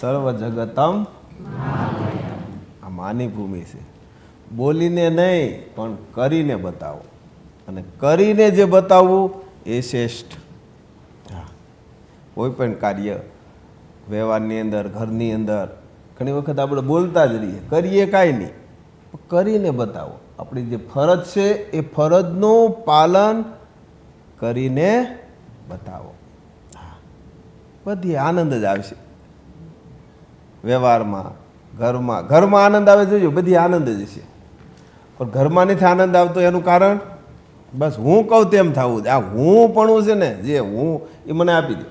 સર્વ જગતમ આ માની ભૂમિ છે. બોલીને નહીં પણ કરીને બતાવો, અને કરીને જે બતાવવું એ શ્રેષ્ઠ. હા, કોઈ પણ કાર્ય વ્યવહારની અંદર, ઘરની અંદર ઘણી વખત આપણે બોલતા જ રહીએ, કરીએ કાંઈ નહીં, કરીને બતાવો. આપણી જે ફરજ છે એ ફરજનું પાલન કરીને બતાવો. હા, બધી આનંદ જ આવશે વ્યવહારમાં. ઘરમાં આનંદ આવે જોજો, બધી આનંદ જ છે. પણ ઘરમાં નથી આનંદ આવતો એનું કારણ બસ હું કહું તેમ થવું. આ હું પણ છે ને, જે હું એ મને આપી દે.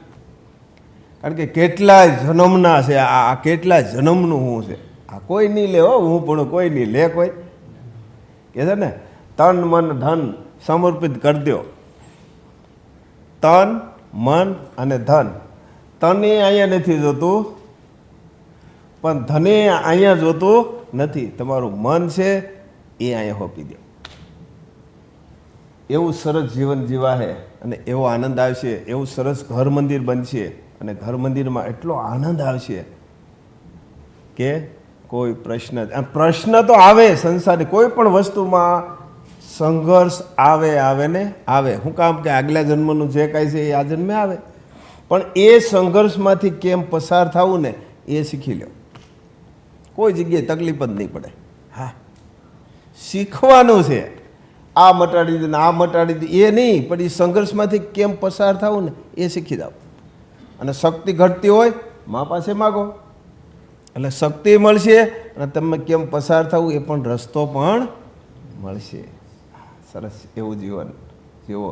કારણ કે કેટલા જન્મના છે આ, કેટલા જન્મનું હું છે આ. કોઈ નહીં લે હો, હું પણ કોઈ નહીં લે. કોઈ કે છે ને તન મન ધન સમર્પિત કરી દો. તન મન અને ધન. તને અહીંયા નથી જોતું, પણ ધને અહીંયા જોતું નથી. તમારું મન છે એ અહીંયા હોપી દો. એવું સરસ જીવન જીવા છે અને એવો આનંદ આવશે. એવું સરસ ઘર મંદિર બનશે અને ઘર મંદિરમાં એટલો આનંદ આવશે કે કોઈ પ્રશ્ન તો આવે. સંસારની કોઈ પણ વસ્તુમાં સંઘર્ષ આવે ને આવે. શું કામ કે આગલા જન્મનું જે કાંઈ છે એ આ જન્મે આવે. પણ એ સંઘર્ષમાંથી કેમ પસાર થવું ને એ શીખી લો. કોઈ જગ્યાએ તકલીફ જ નહીં પડે. હા, શીખવાનું છે. આ મટાડી દે ને આ મટાડી દે એ નહીં, પણ એ સંઘર્ષમાંથી કેમ પસાર થવું ને એ શીખી જાઓ. અને શક્તિ ઘટતી હોય મા પાસે માગો, એટલે શક્તિ મળશે અને તમે કેમ પસાર થવું એ પણ રસ્તો પણ મળશે. સરસ એવું જીવન જીવો.